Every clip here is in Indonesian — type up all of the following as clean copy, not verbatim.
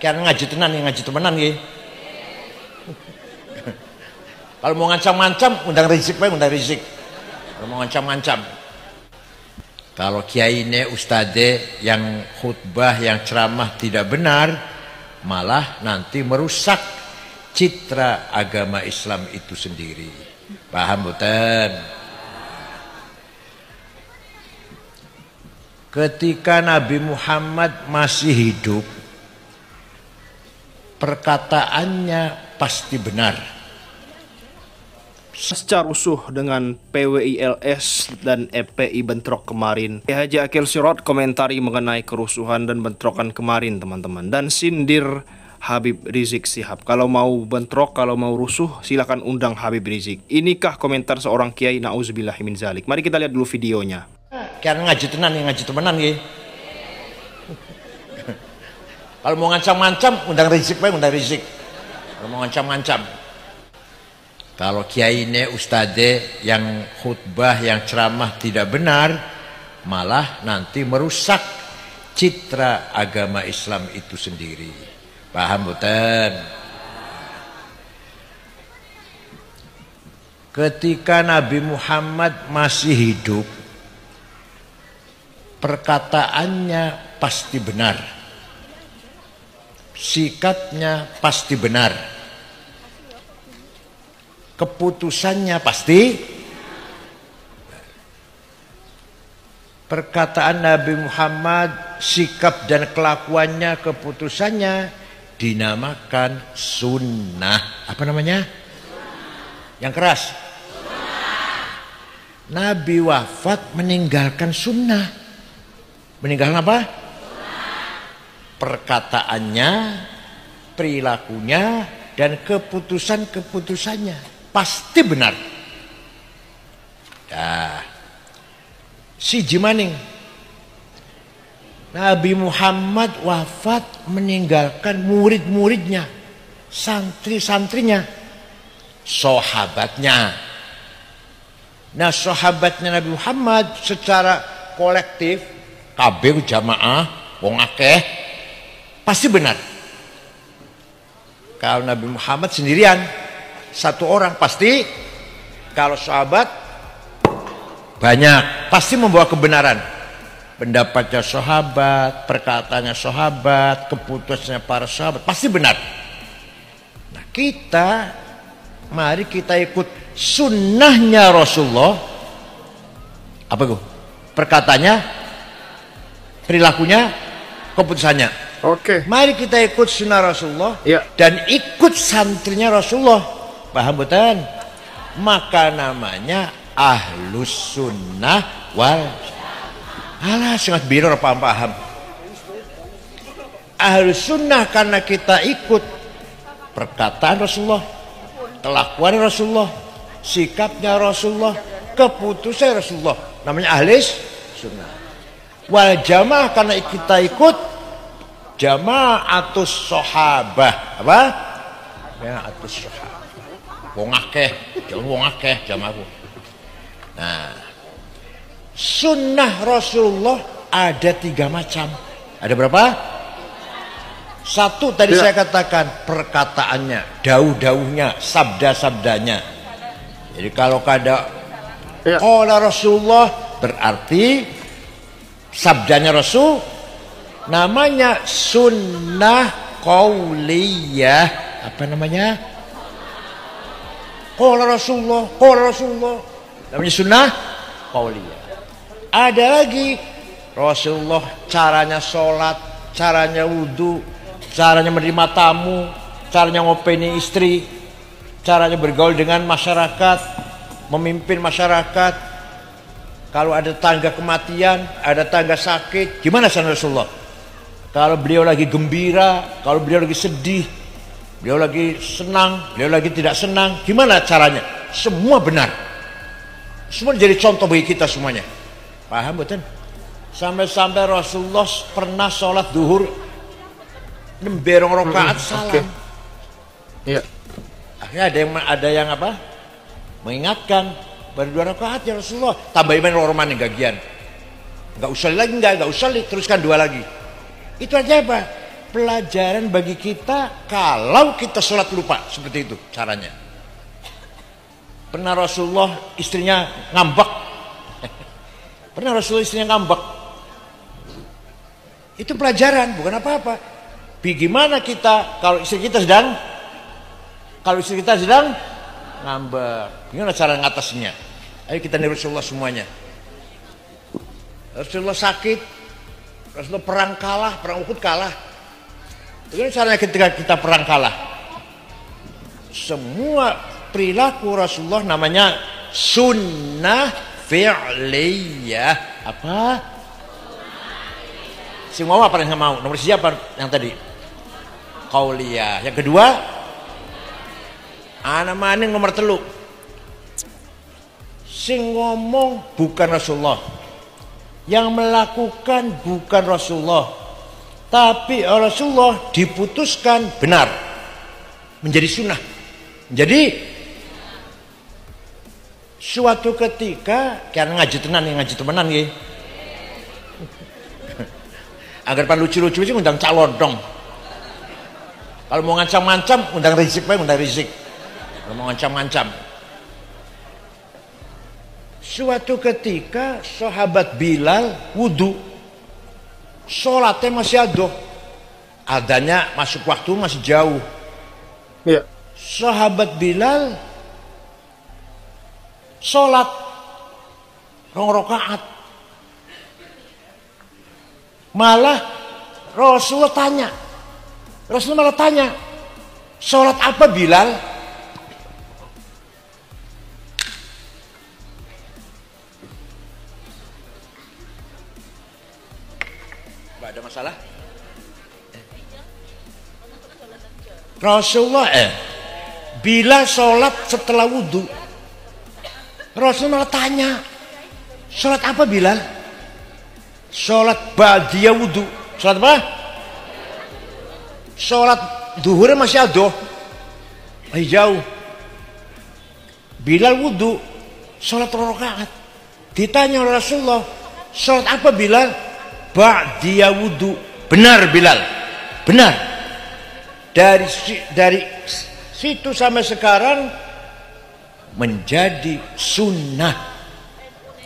Kian ngaji tenan nih, ngaji temenan nggih. Kalau mau ngancam-ngancam, undang rizik, undang rizik. Kalau mau ngancam-ngancam. Kalau kiai ini ustadz yang khutbah, yang ceramah tidak benar, malah nanti merusak citra agama Islam itu sendiri. Paham boten? Ketika Nabi Muhammad masih hidup, perkataannya pasti benar. Pasca rusuh dengan PWILS dan FPI bentrok kemarin, Haji Akil Sirot komentari mengenai kerusuhan dan bentrokan kemarin teman-teman, dan sindir Habib Rizik Syihab. Kalau mau bentrok, kalau mau rusuh, silakan undang Habib Rizik. Inikah komentar seorang kiai, na'udzubillah min zalik. Mari kita lihat dulu videonya. Kian ngaji tenan nih, ngaji temenan nggih. Kalau mau ngancam-ngancam, undang rizik, undang rizik. Kalau mau ngancam-ngancam. Kalau kiai ini ustadz yang khutbah, yang ceramah tidak benar, malah nanti merusak citra agama Islam itu sendiri. Paham boten? Ketika Nabi Muhammad masih hidup, perkataannya pasti benar. Sikapnya pasti benar. Keputusannya pasti. Perkataan Nabi Muhammad, sikap dan kelakuannya, keputusannya dinamakan sunnah. Apa namanya? Yang keras. Nabi wafat meninggalkan sunnah. Meninggalkan apa? Perkataannya, perilakunya, dan keputusan-keputusannya pasti benar. Si Jimaning, Nabi Muhammad wafat meninggalkan murid-muridnya, santri-santrinya, sahabatnya. Nah, sahabatnya Nabi Muhammad secara kolektif, kabeh jamaah, wong akeh, pasti benar. Kalau Nabi Muhammad sendirian, satu orang pasti. Kalau sahabat banyak, pasti membawa kebenaran. Pendapatnya sahabat, perkataannya sahabat, keputusannya para sahabat, pasti benar. Nah, mari kita ikut sunnahnya Rasulullah. Apa itu? Perkataannya, perilakunya, keputusannya. Oke. Mari kita ikut sunnah Rasulullah, ya, dan ikut santrinya Rasulullah. Paham betul? Maka namanya ahlus sunnah wal. Alah, sangat biru paham. Ahlus sunnah karena kita ikut perkataan Rasulullah, kelakuan Rasulullah, sikapnya Rasulullah, keputusan Rasulullah. Namanya ahlus sunnah. Wal jamaah karena kita ikut jamaatus sahabah. Apa? Jamaatus sahabah. Wong akeh, jamaah. Nah, sunnah Rasulullah ada 3 macam. Ada berapa? 1 tadi saya katakan, perkataannya, dauh-dauhnya, sabda-sabdanya. Jadi kalau ada qala Rasulullah, berarti sabdanya Rasul, namanya sunnah qauliyah. Apa namanya? Qala Rasulullah, namanya sunnah qauliyah. Ada lagi Rasulullah caranya sholat, caranya wudhu, caranya menerima tamu, caranya ngopeni istri, caranya bergaul dengan masyarakat, memimpin masyarakat. Kalau ada tangga kematian, ada tangga sakit, gimana sunnah Rasulullah? Kalau beliau lagi gembira, kalau beliau lagi sedih, beliau lagi senang, beliau lagi tidak senang, gimana caranya? Semua benar. Semua jadi contoh bagi kita semuanya. Paham betul? Sampai-sampai Rasulullah pernah sholat duhur 6 rakaat salam. Iya. Akhirnya ada yang apa? Mengingatkan, baru 2 rakaat ya Rasulullah. Tambah iman orang yang gagian. Enggak usah lagi, enggak usah teruskan 2 lagi. Itu aja apa? pelajaran bagi kita kalau kita sholat lupa. Seperti itu caranya. Pernah Rasulullah istrinya ngambek. Pernah Rasulullah istrinya ngambek. Itu pelajaran, bukan apa-apa. Bagaimana kita kalau istri kita sedang ngambek, gimana cara ngatasinya? Ayo kita niru Rasulullah semuanya. Rasulullah sakit, Rasulullah perang kalah, perang Uhud kalah. Bagaimana caranya ketika kita perang kalah? Semua perilaku Rasulullah namanya sunnah fi'liyah. Apa? Semua apa yang mau? Nomor siapa yang tadi? Qauliyah. Yang kedua, ana maning nomor telu. Sing ngomong bukan Rasulullah, yang melakukan bukan Rasulullah, tapi Rasulullah diputuskan benar menjadi sunnah. Jadi suatu ketika karena ngaji tenan nggih. Agar pan lucu-lucu sih undang calon dong. Kalau mau ngancam-ngancam undang Rizik. Kalau mau ngancam-ngancam. Suatu ketika sahabat Bilal wudu, sholatnya masih adanya masuk waktu masih jauh. Ya. Sahabat Bilal sholat 2 rakaat. Malah Rasulullah malah tanya, sholat apa Bilal? Gak ada masalah. Rasulullah Bilal sholat setelah wudhu. Rasulullah malah tanya, sholat apa Bilal? Sholat ba'diyah wudhu. Sholat apa? Sholat duhurnya masih jauh. Bilal wudhu, sholat 2 rakaat. Ditanya oleh Rasulullah, sholat apa Bilal? Ba'diyah wudhu. Benar Bilal, benar. Dari situ sampai sekarang menjadi sunnah.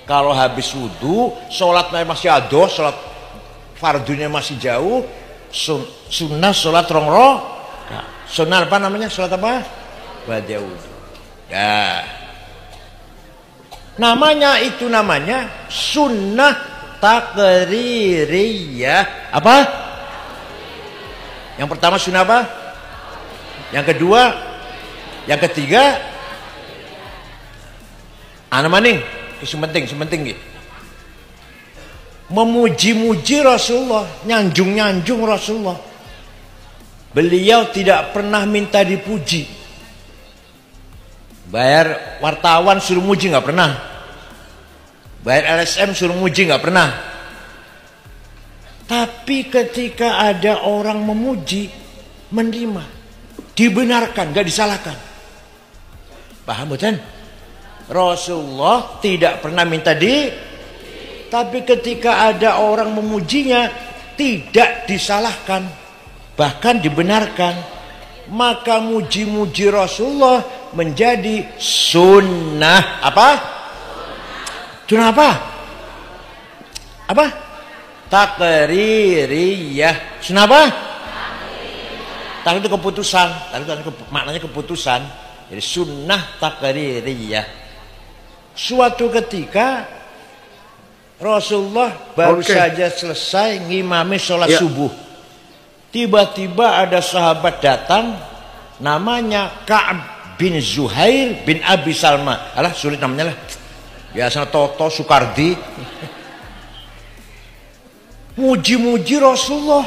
Kalau habis wudhu, sholatnya masih sholat fardunya masih jauh, sunnah sholat 2 rakaat. Sunnah apa namanya? Sholat apa? Ba'da wudhu. Ya. Namanya sunnah takririyah. Apa? Yang pertama sunnah apa? Yang kedua, yang ketiga, ana maning. Sementing gitu. Memuji-muji Rasulullah, nyanjung Rasulullah. Beliau tidak pernah minta dipuji. Bayar wartawan suruh muji nggak pernah. Bayar LSM suruh muji nggak pernah. Tapi ketika ada orang memuji, menerima, dibenarkan, nggak disalahkan. Paham bukan? Rasulullah tidak pernah minta tapi ketika ada orang memujinya tidak disalahkan, bahkan dibenarkan. Maka muji-muji Rasulullah menjadi sunnah. Apa? Sunnah apa? Apa? Takririyah. Sunnah apa? Takrir itu keputusan. Maknanya keputusan. Jadi sunnah takririyah. Suatu ketika Rasulullah baru saja selesai ngimami sholat subuh. Tiba-tiba ada sahabat datang, namanya Ka'ab bin Zuhair bin Abi Salma. Alah, sulit namanya lah. Biasa Toto Sukardi. Muji-muji Rasulullah.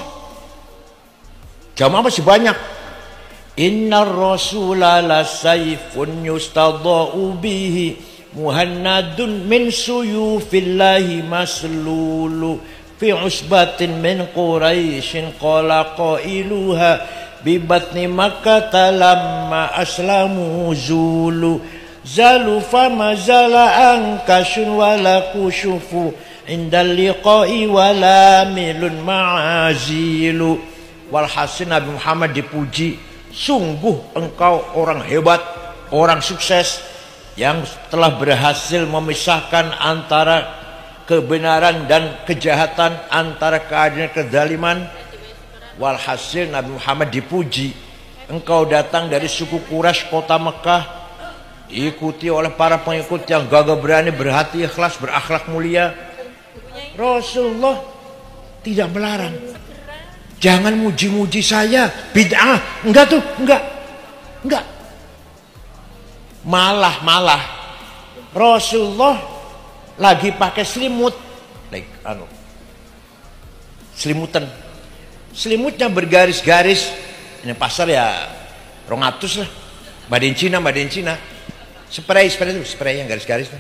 Jamaah masih banyak. Inna Rasulah la sayfun yustadha'u bihi muhannadun min suyufillahi maslulu fi usbatin min quraishin qala qailuha bibatni makkah lamma aslamu zulu zalu fama zala ankashun wala kushufu indal liqa'i wala milun ma'azilu Walhasil Nabi Muhammad dipuji, sungguh engkau orang hebat, orang sukses yang telah berhasil memisahkan antara kebenaran dan kejahatan, antara keadilan dan kezaliman. Walhasil Nabi Muhammad dipuji, engkau datang dari suku Quraisy kota Mekah, diikuti oleh para pengikut yang gagah berani, berhati ikhlas, berakhlak mulia. Rasulullah tidak melarang, jangan muji-muji saya, bid'ah, enggak tuh, enggak. Malah Rasulullah lagi pakai selimut, selimutnya bergaris-garis. Ini pasar ya 200 lah, Made in China. Spray yang garis-garis.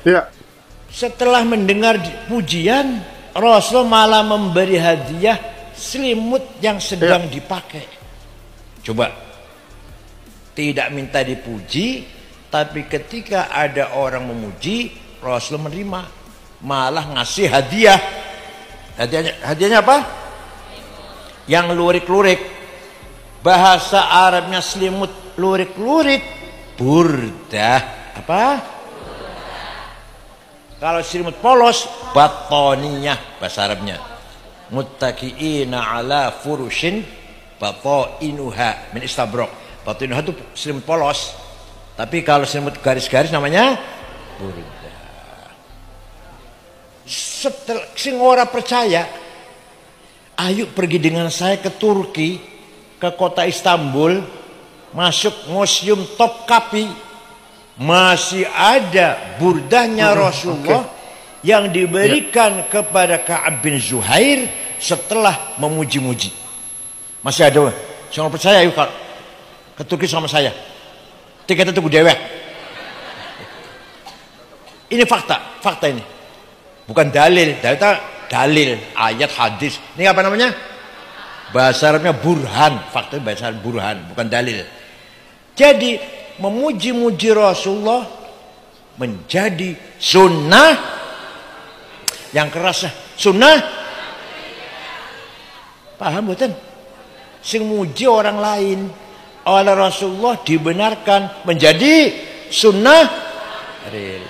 Ya. Setelah mendengar pujian, Rasulullah malah memberi hadiah selimut yang sedang dipakai. Coba, tidak minta dipuji, tapi ketika ada orang memuji, Rasulullah menerima, malah ngasih hadiah. Hadiahnya apa? Yang lurik-lurik. Bahasa Arabnya selimut lurik-lurik, burdah. Apa? Kalau selimut polos, batoniyah bahasa Arabnya. Muttaqiina ala furushin batoinuha min istabrok. Batoinuha itu selimut polos. Tapi kalau selimut garis-garis namanya burdah. Setelah sing ora percaya, ayo pergi dengan saya ke Turki, ke kota Istanbul, masuk museum Topkapi. Masih ada burdahnya Rasulullah yang diberikan kepada Ka'ab bin Zuhair setelah memuji-muji. Masih ada. Jangan percaya, yuk ke Turki sama saya. Tiketnya tunggu dewek. Ini fakta ini. Bukan dalil, dalil ayat hadis. Ini apa namanya? Bahasa Arabnya burhan, fakta bahasa burhan, bukan dalil. Jadi memuji-muji Rasulullah menjadi sunnah yang keras. Sunnah, paham betul? Sing muji orang lain oleh Rasulullah dibenarkan menjadi sunnah real.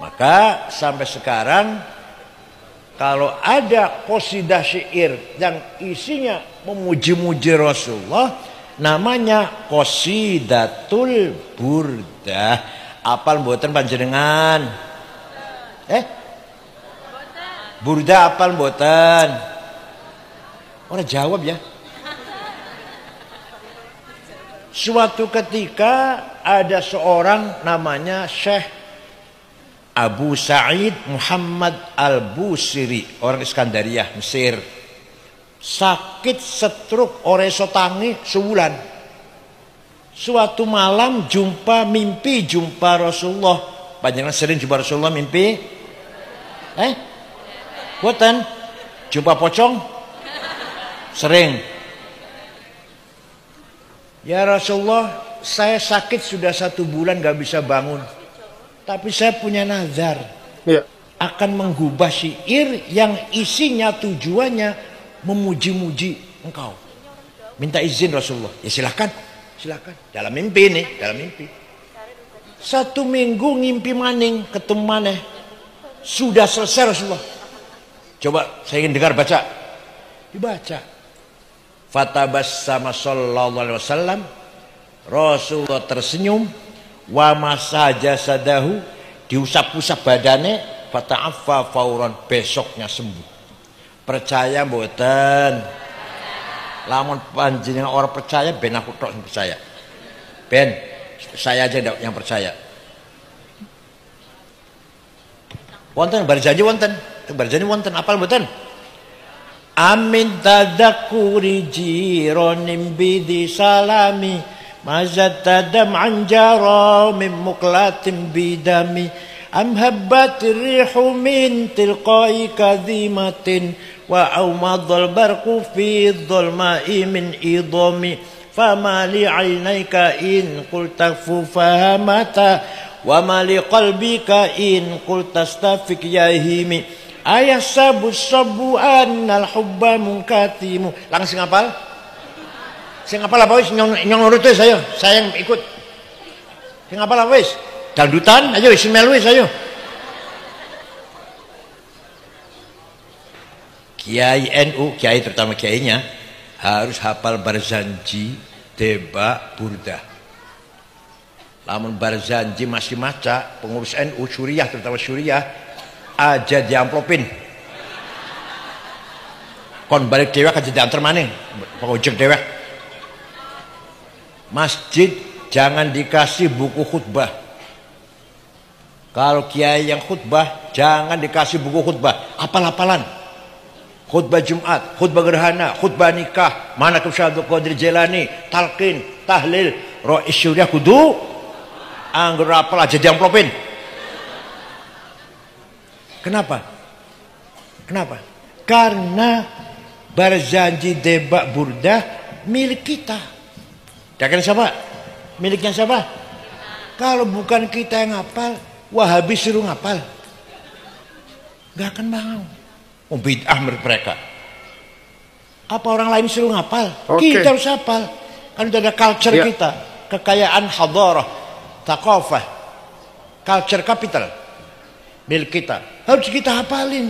Maka sampai sekarang kalau ada qasidah syair yang isinya memuji-muji Rasulullah, namanya qasidatul burdah. Apal mboten panjenengan? Burdah apal mboten? Ora jawab ya. Suatu ketika ada seorang namanya Syekh Abu Sa'id Muhammad Al-Busiri, orang Iskandariyah, Mesir. Sakit stroke ora iso tangi sebulan. Suatu malam mimpi jumpa Rasulullah. Panjenengan sering jumpa Rasulullah mimpi? Boten? Jumpa pocong? Sering. Ya Rasulullah, saya sakit sudah 1 bulan gak bisa bangun. Tapi saya punya nazar. Ya. Akan menggubah syair yang isinya tujuannya memuji-muji engkau. Minta izin Rasulullah. Ya silakan. Dalam mimpi nih, dalam mimpi. 1 minggu ngimpi maning, ketemu maneh. Sudah selesai Rasulullah. Coba saya ingin dengar baca. Dibaca. Fatabassama sallallahu alaihi wasallam. Rasulullah tersenyum. Wa masaja sadahu, diusap-usap badannya. Fata'affa fauran, besoknya sembuh. Percaya mboten? Lamun panjenengan orang percaya, ben aku tok sing percaya. Ben, saya aja yang percaya. Wonten barjanji wonten, apal mboten? Amin tadakuri jironim bidi salami mazatadam anjara min muklatim bidami am habbatir rihu min tilqai kadhimatin wa aumadhal barqu fi dhulma'i min idami fama li 'ainayka in qulta fahamata wa ma li qalbika in qulta stafik yahimi ayah sabu annal hubba munkatimu. Langsung hafal? Sing hafal apa wis nyong nurut wis ayo. Saya yang ikut. Sing hafal apa wis? Dangdutan ayo wis melu wis ayo. Kiai NU, kiai terutama kiainya harus hafal Barzanji, Deba, Burdah. Lamun Barzanji masih maca, pengurus NU Suriah terutama Suriah aja diamplopin. Kon balik dewek aja diantar maning, pengojek dewek. Masjid jangan dikasih buku khutbah. Kalau kiai yang khutbah jangan dikasih buku khutbah, apal-apalan. Khutbah Jumat, khutbah gerhana, khutbah nikah, mana Syekh Qadir Jailani, talqin, tahlil, Rois Syuriah kudu anggur apal aja diamplopin. Kenapa? Kenapa? Karena Barzanji, Deba, Burdah milik kita. Kan siapa? Miliknya siapa? Kalau bukan kita yang ngapal, Wahabi suruh ngapal, gak akan mau. Bid'ah menurut mereka. Apa orang lain suruh ngapal? Kita harus hafal. Kan itu ada culture kita, kekayaan hadarah, thaqafah, culture capital milik kita. Harus kita hafalin.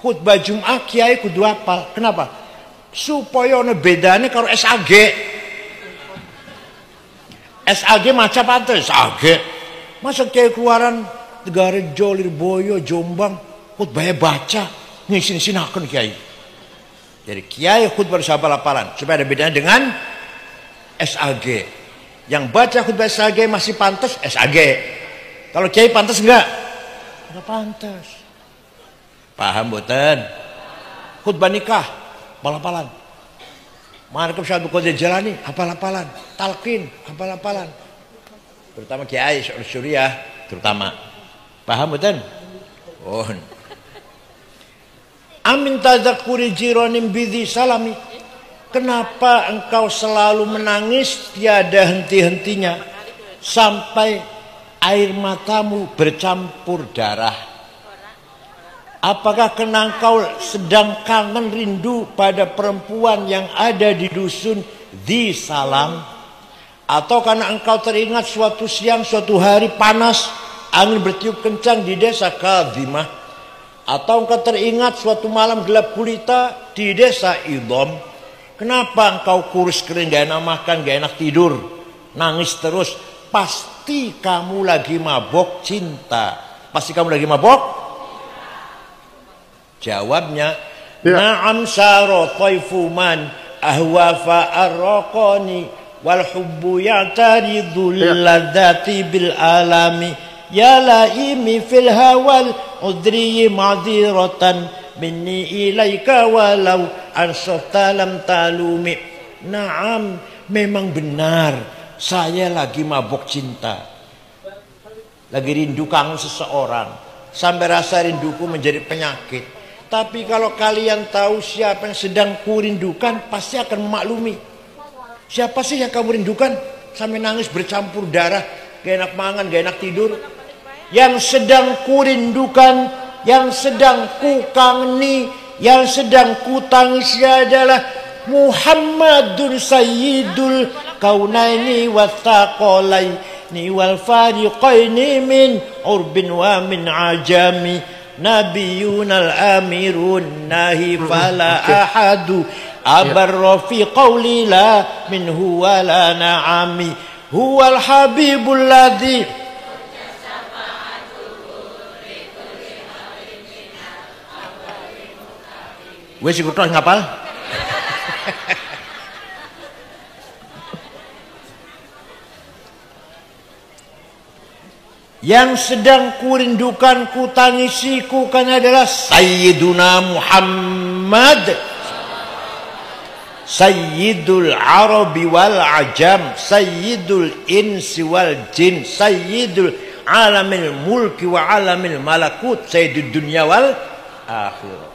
Khutbah Jumat kiai kudu hafal. Kenapa? Supaya ono bedane karo SAG. SAG maca pantes, SAG. Masa kiai keluaran Tegarejo, Lirboyo, Jombang khutbahnya baca ngisin-sinakan kiai. Jadi kiai khutbah harus hafal-hafalan supaya ada bedanya dengan SAG. Yang baca khutbah SAG masih pantas SAG. Kalau kiai pantas enggak? Enggak pantas. Paham boten? Khutbah nikah hafal-hafalan. Mana Syekh Qadir Jailani hafal-hafalan, talqin hafal-hafalan. Terutama kiai Suriah terutama. Paham boten? Oh. Amin tadzakuri jiranim bidhi salami. Kenapa engkau selalu menangis tiada henti-hentinya sampai air matamu bercampur darah? Apakah karena engkau sedang kangen rindu pada perempuan yang ada di dusun di Salam? Atau karena engkau teringat suatu siang, suatu hari panas, angin bertiup kencang di desa Kadhimah? Atau engkau teringat suatu malam gelap gulita di desa Idom? Kenapa engkau kurus kering, gak enak makan, gak enak tidur, nangis terus? Pasti kamu lagi mabok cinta. Pasti kamu lagi mabok? Jawabnya, na'am saro taifuman ahwa fa'arraqani wal hubbu ya'taridul ladzati bil alami. Ya laimi fil hawal udri ma'dziratan minni ilaika walau ansafta lam talumi. Naam, memang benar saya lagi mabuk cinta, lagi rindu kangen seseorang sampai rasa rinduku menjadi penyakit. Tapi kalau kalian tahu siapa yang sedang kurindukan, pasti akan memaklumi. Siapa sih yang kamu rindukan sampai nangis bercampur darah, gak enak mangan, gak enak tidur? Yang sedang kurindukan, yang sedang kukangeni, yang sedang kutangisi adalah Muhammadun Sayyidul Kaunaini wathaqalaini wal fariqaini min urbin wa min ajami. Nabiyunal amirun nahi fala ahadu abarra fi qawli la minhu wa la na'ami. Huwal habibul ladzi wes ikut terus ngapal. Yang sedang kurindukan, kutangisi, kan adalah Sayyiduna Muhammad, Sayyidul Arabi wal Ajam, Sayyidul Insi wal Jin, Sayyidul Alamil Mulki wa Alamil Malakut, Sayyidul Dunya wal Akhirah.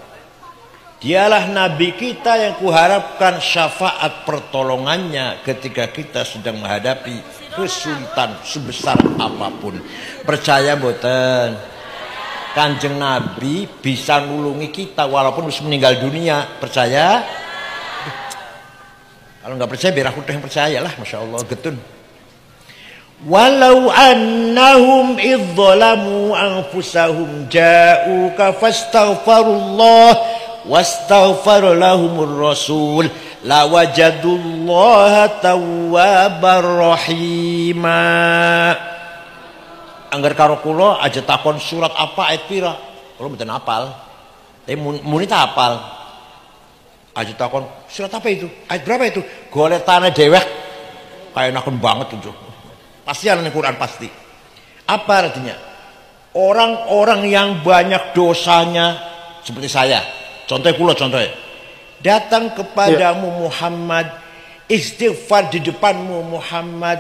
Dialah Nabi kita yang kuharapkan syafaat pertolongannya ketika kita sedang menghadapi kesulitan sebesar apapun. Percaya boten? Kanjeng Nabi bisa nulungi kita walaupun harus meninggal dunia. Percaya? Kalau nggak percaya biar aku yang percaya lah. Masya Allah getun. Walau annahum idzalamu anfusahum ja'uka fastaghfirullah wastaghfar lahumur rasul lawajadullaha tawwabar rahima. Angger karo kula aja takon surat apa ayat pira. Kula mboten hafal. Tapi muni ta hafal. Aja takon surat apa itu? Ayat berapa itu? Golek tanah dewek. Kayak nakon banget itu. Pasti ada Quran pasti. Apa artinya? Orang-orang yang banyak dosanya seperti saya. Contohnya kula contohnya. Datang kepadamu Muhammad, istighfar di depanmu Muhammad,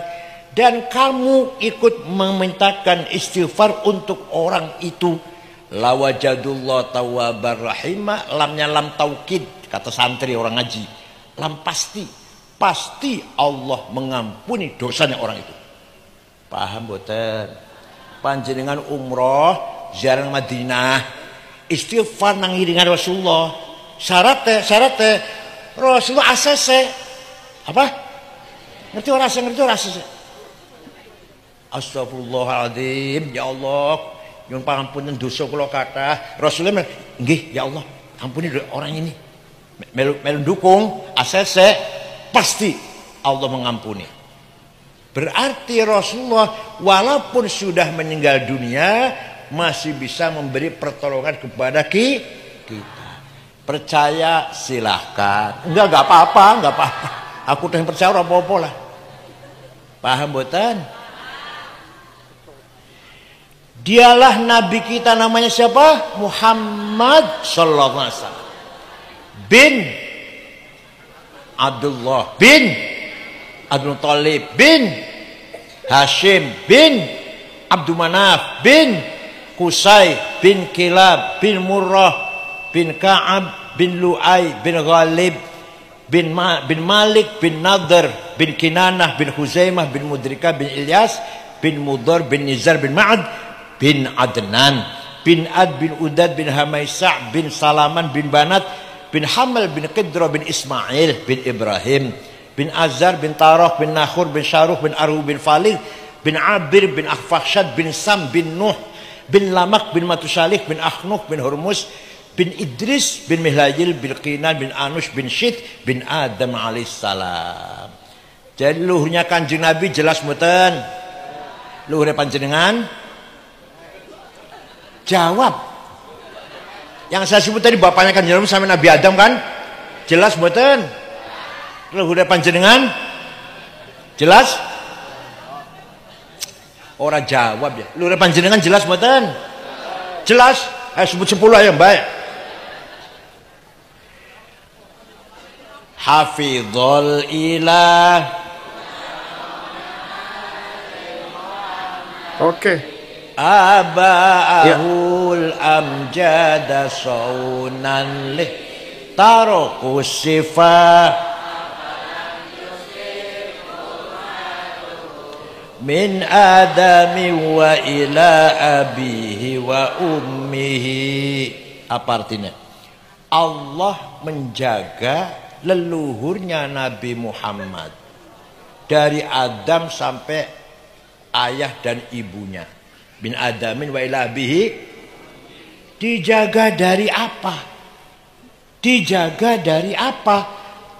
dan kamu ikut memintakan istighfar untuk orang itu, lawajadullah tawwabar rahimah. Lamnya lam taukid, kata santri orang ngaji. Lam pasti Allah mengampuni dosanya orang itu. Paham boten? Panjenengan umroh ziarah Madinah, istighfar nang iringan Rasulullah. Syaratnya Rasulullah ACC apa? Ngerti ora ACC? Astagfirullahaladzim, ya Allah, nyuwun pangapunten dosa kula kathah. Rasulullah nggih, ya Allah, ampuni orang ini. Melu dukung ACC, pasti Allah mengampuni. Berarti Rasulullah walaupun sudah meninggal dunia masih bisa memberi pertolongan kepada kita. Percaya silahkan. Enggak apa-apa. Aku udah percaya ora apa-apa lah. Paham boten? Dialah nabi kita, namanya siapa? Muhammad sallallahu alaihi wasallam bin Abdullah bin Abdul Thalib bin Hashim bin Abdul Manaf bin Qusay bin Kilab bin Murrah bin Ka'ab bin Lu'ay bin Ghalib bin Malik bin Nadr bin Kinanah bin Huzaimah bin Mudrika bin Ilyas bin Mudhar bin Nizar bin Ma'ad bin Adnan bin Ad bin Udad bin Hamaisa' bin Salaman bin Banat bin Hamal bin Qidra bin Ismail bin Ibrahim bin Azar bin Tarah bin Nakhur bin Syaruh bin Arhu bin Falih bin Abir bin Akhfakshad bin Sam bin Nuh bin Lamak bin Matusalih bin Akhnuk bin Hurmus bin Idris bin Mihlayil bin Qinan bin Anush bin Syith bin Adam alaihissalam. Jadi luhurnya Kanjeng Nabi jelas mboten? Luhurnya panjenengan? Jawab. Yang saya sebut tadi bapaknya Kanjeng Nabi sama Nabi Adam kan? Jelas mboten? Luhurnya panjenengan? Jelas? Orang jawab ya. Luhurnya panjenengan jelas mboten? Jelas? Ayo sebut 10 ayo baik. Hafizul ilah. Oke. Aba'ahul amjada saunan lih tarokus sifah min adami wa ila abihi wa ummihi. Apa artinya? Allah menjaga leluhurnya Nabi Muhammad dari Adam sampai ayah dan ibunya. Bin Adamin wa ila abihi. Dijaga dari apa? Dijaga dari apa?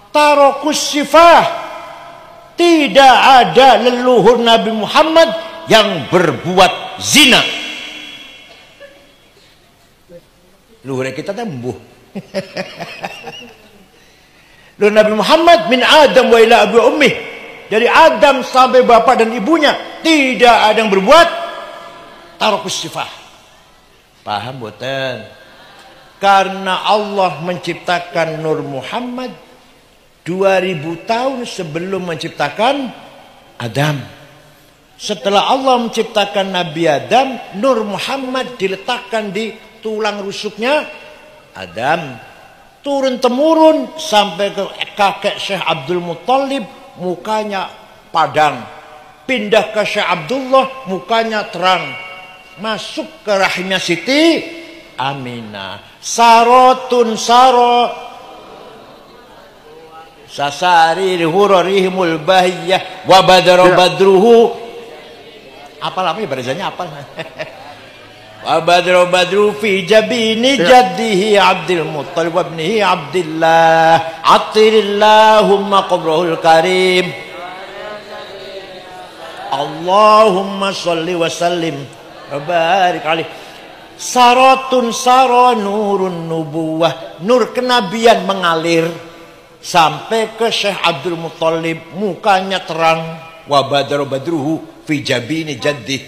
Tarokus sifah. Tidak ada leluhur Nabi Muhammad yang berbuat zina. Leluhur kita tembuh. Leluhur Nabi Muhammad min Adam wa ila abi ummih. Dari Adam sampai bapak dan ibunya tidak ada yang berbuat tarokus sifah. Paham boten? Karena Allah menciptakan Nur Muhammad 2000 tahun sebelum menciptakan Adam. Setelah Allah menciptakan Nabi Adam, Nur Muhammad diletakkan di tulang rusuknya Adam. Turun temurun sampai ke kakek Syekh Abdul Muttalib, mukanya padang. Pindah ke Syekh Abdullah, mukanya terang. masuk ke rahimnya Siti Aminah. Sarotun saro sasari hurarihimul bahiyah wa badara badruhu. Apal apa ya barisanya apal. Wa badru badru fi jabini jaddihi Abdul Muttalib wa ibnihi Abdillah atirillahumma qabrahul karim Allahumma sholli wa sallim wa barik alaih. Sarotun saro nurun nubuwah, nur kenabian mengalir sampai ke Syekh Abdul Muttalib, mukanya terang. Wa badru badruhu fi jabini jaddih,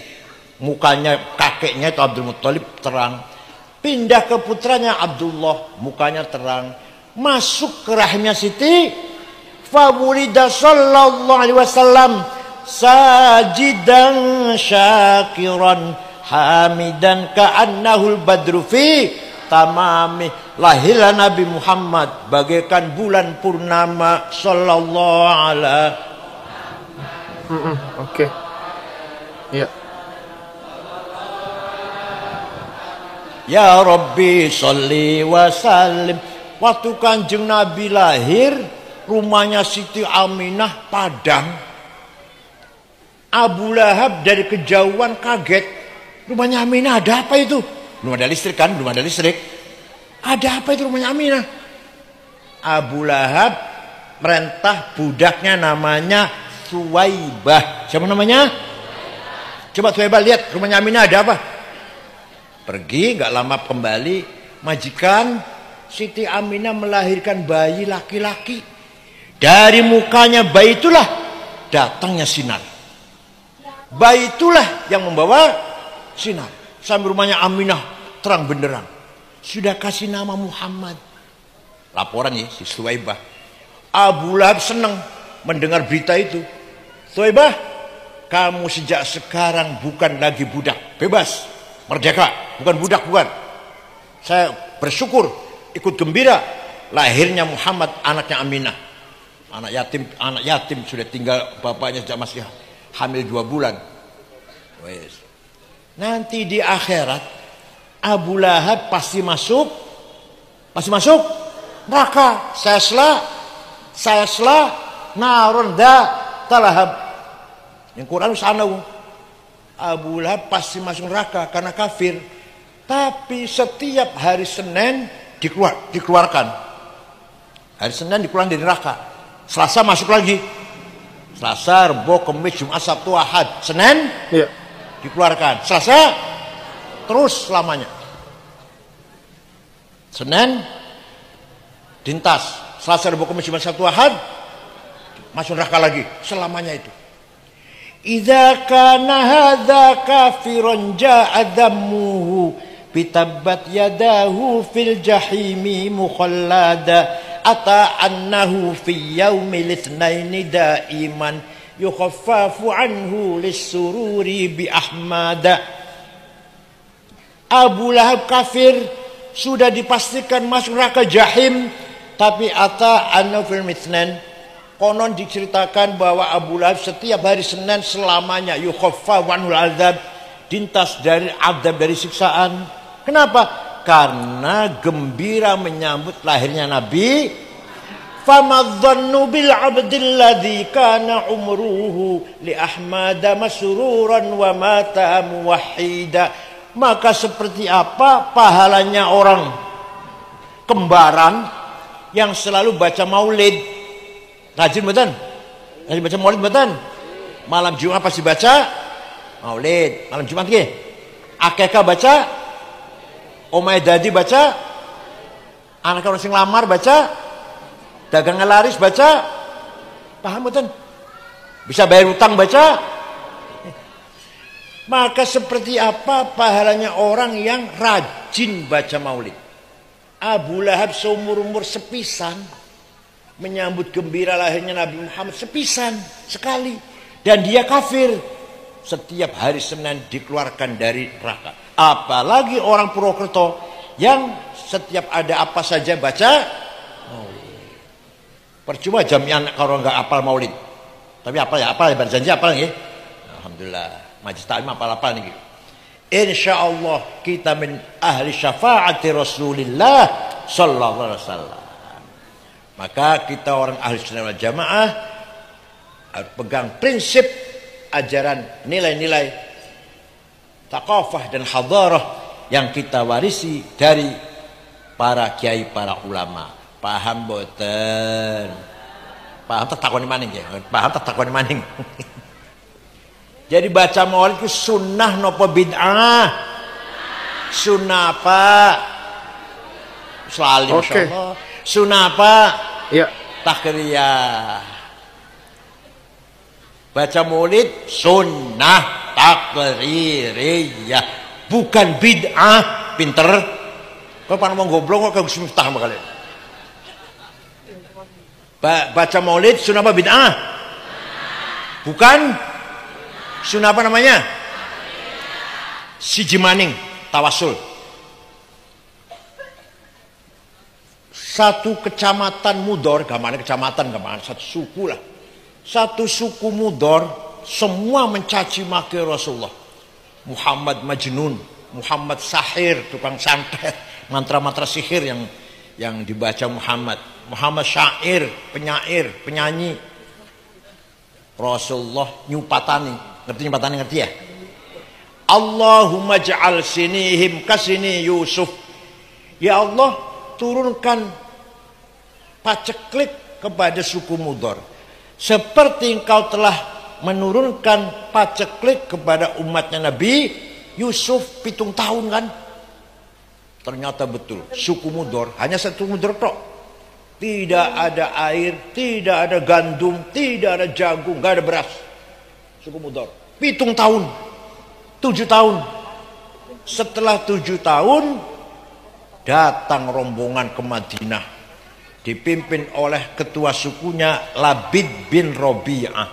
mukanya kakeknya itu Abdul Muttalib terang. Pindah ke putranya Abdullah, mukanya terang. Masuk ke rahimnya Siti, fawulida sallallahu alaihi wasallam sajidan syakiran hamidan ka'annahul badru fi tamami. Lahirlah Nabi Muhammad bagaikan bulan purnama sallallahu alaihi. Oke. Iya. Ya Rabbi sholli wa sallim. Waktu Kanjeng Nabi lahir, rumahnya Siti Aminah padam. Abu Lahab dari kejauhan kaget. Rumahnya Aminah ada apa itu? Belum ada listrik kan? Belum ada listrik. Ada apa itu rumahnya Aminah? Abu Lahab merentah budaknya namanya Suwaibah. Siapa namanya? Coba Suwaibah lihat rumahnya Aminah ada apa? Pergi, gak lama kembali, majikan Siti Aminah melahirkan bayi laki-laki. Dari mukanya bayi itulah datangnya sinar. Bayi itulah yang membawa sinar. Sampai rumahnya Aminah terang benderang. Sudah kasih nama Muhammad. Laporan ya si Suwaibah. Abu Lahab senang mendengar berita itu. Suwaibah, kamu sejak sekarang bukan lagi budak, bebas. Merdeka, bukan budak, bukan. Saya bersyukur, ikut gembira lahirnya Muhammad, anaknya Aminah. Anak yatim sudah tinggal bapaknya sejak masih hamil 2 bulan. Nanti di akhirat Abu Lahab pasti masuk neraka. Saya narun talahab. Yang Quran sanau. Abu Lahab pasti masuk neraka karena kafir. Tapi setiap hari Senin dikeluarkan. Hari Senin dikeluarkan dari neraka. Selasa masuk lagi. Selasa, Rebo, Kamis, Jumat, Sabtu, Ahad. Senin dikeluarkan. Selasa terus selamanya. Senin dintas. Selasa, Rebo, Kamis, Jumat, Sabtu, Ahad masuk neraka lagi. Selamanya itu. Idza kana hadza kafiran ja'a dammuhu bitabbat yadahu fil jahimi mukhallada ata annahu fi yaumil itsnaini daiman yukhaffafu anhu lis-sururi bi ahmada. Abu Lahab kafir sudah dipastikan masuk neraka jahim, tapi ata annahu fil itsnain, konon diceritakan bahwa Abu Lahab setiap hari Senin selamanya yukhaffafu anhul azab, dintas dari azab, dari siksaan. Kenapa? Karena gembira menyambut lahirnya Nabi. Famadzannu bil abdil ladzi kana umruhu li ahmada masruran wa mata muwahhida. Maka seperti apa pahalanya orang kembaran yang selalu baca maulid? Rajin betul? Rajin baca maulid betul? Malam Jumat pasti baca maulid. Malam Jumat ke? Akekah baca? Omai dadi baca? Anak orang sing lamar baca? Dagang laris baca? Paham betul? Bisa bayar utang baca? Maka seperti apa pahalanya orang yang rajin baca maulid? Abu Lahab seumur-umur sepisan menyambut gembira lahirnya Nabi Muhammad sepisan sekali, dan dia kafir. Setiap hari Senin dikeluarkan dari neraka. Apalagi orang Purwokerto yang setiap ada apa saja baca maulid. Percuma jamiah kalau nggak apal maulid, tapi apa ya, apa berjanji apal nih. Alhamdulillah majelis taklim apal nih. insya Allah kita min ahli syafaati Rasulillah sallallahu alaihi wasallam. Maka kita orang ahli sunnah wal jamaah harus pegang prinsip ajaran nilai-nilai thaqafah dan hadarah yang kita warisi dari para kiai, para ulama. Paham boten? Paham tak takoni maning ya? Paham tak takoni maning? Jadi baca maulid itu sunnah nopo bid'ah? Sunnah apa? Selalu insyaallah. Sunnah apa? Ya. Takriyah. Baca maulid sunnah takriyah, bukan bid'ah. Pinter. Kau pernah mau goblok kok kagak Miftah sama kalian? Baca maulid sunnah apa bid'ah? Bukan. Sunnah apa namanya? Siji maning tawasul. Satu kecamatan Mudor, gamane kecamatan, gamane satu suku lah. Satu suku Mudor semua mencaci maki Rasulullah. Muhammad Majnun, Muhammad Sahir, tukang santet, mantra-mantra sihir yang dibaca Muhammad. Muhammad syair, penyair, penyanyi. Rasulullah nyupatani. Ngerti nyupatani, ngerti ya? Allahumma ja'al sinihim kasini Yusuf. Ya Allah, turunkan paceklik kepada suku Mudor seperti engkau telah menurunkan paceklik kepada umatnya Nabi Yusuf 7 tahun kan. Ternyata betul suku Mudor hanya satu Mudor tok, tidak ada air, tidak ada gandum, tidak ada jagung, nggak ada beras. Suku Mudor 7 tahun, 7 tahun. Setelah 7 tahun datang rombongan ke Madinah dipimpin oleh ketua sukunya Labid bin Robi'ah.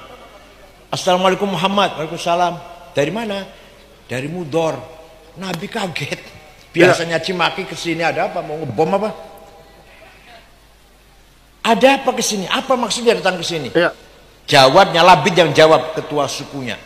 Assalamualaikum Muhammad. Waalaikumsalam. Dari mana? Dari Mudor. Nabi kaget. Biasanya Cimaki kesini ada apa? Mau ngebom apa? Ada apa kesini? Apa maksudnya datang kesini? Ya. Jawabnya Labid yang jawab, ketua sukunya.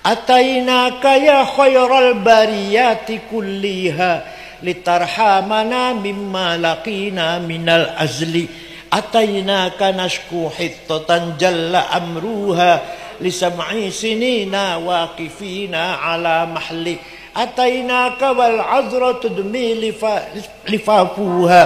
Atainaka ya khairal bariyati kulliha litarhamana mimma laqina minal azli. Atainaka nashku hittatan jalla amruha lisam'i sinina waqifina ala mahli. Atainaka wal azra tudmi lifafuha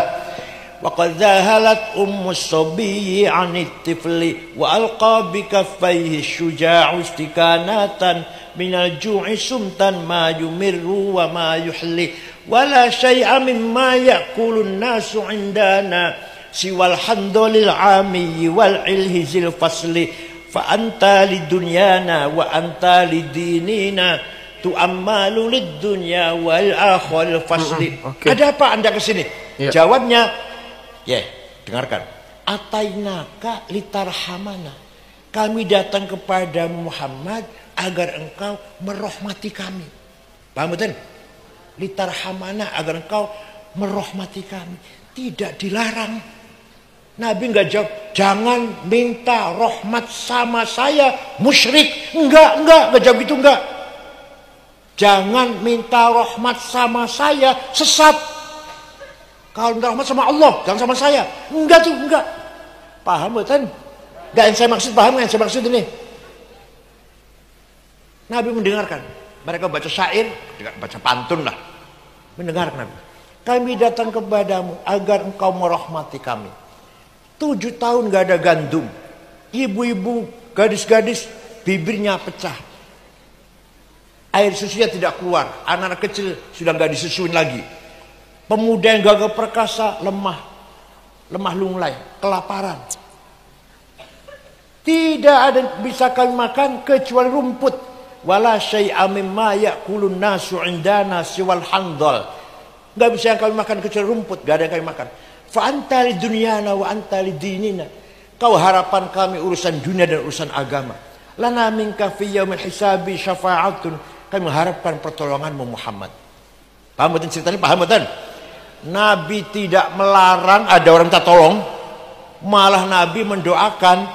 وقد ذهلت الصبي عن الطفل وألقى بكفيه الشجاع استكانة من الجوع سمتا ما يمر وما يحلي ولا شيء مما يأكل الناس عندنا سوى الحمد للعامي والعلهز الفصل فأنت لدنيانا وأنت لديننا تؤمل للدنيا والآخر الفصل. Ada apa anda kesini? Jawabnya, dengarkan. Atainaka litarhamana. Kami datang kepada Muhammad agar engkau merahmati kami. Paham betul? Litarhamana, agar engkau merahmati kami. Tidak dilarang. Nabi enggak jawab, jangan minta rahmat sama saya, musyrik. Enggak jawab itu, enggak. Jangan minta rahmat sama saya, sesat. Kalau minta rahmat sama Allah, jangan sama saya. Enggak tuh, enggak. Paham betul? Enggak yang saya maksud, paham yang saya maksud ini? Nabi mendengarkan. Mereka baca syair, baca pantun lah. Mendengarkan Nabi. Kami datang kepadamu agar engkau merahmati kami. 7 tahun enggak ada gandum. Ibu-ibu, gadis-gadis, bibirnya pecah. Air susunya tidak keluar. Anak-anak kecil sudah enggak disusuin lagi. Pemuda yang gagah perkasa lemah lunglai, kelaparan. Tidak ada bisa kami makan kecuali rumput. Wala syai'a mimma ya'kulun nasu 'indana siwal handal. Enggak bisa yang kami makan kecuali rumput, enggak ada yang kami makan. Fa anta lidunyana wa anta lidinina. Kau harapan kami urusan dunia dan urusan agama. Lana minka fi yaumil hisabi syafa'atun. Kami mengharapkan pertolonganmu Muhammad. Paham betul ceritanya? Paham betul? Nabi tidak melarang ada orang minta tolong, malah Nabi mendoakan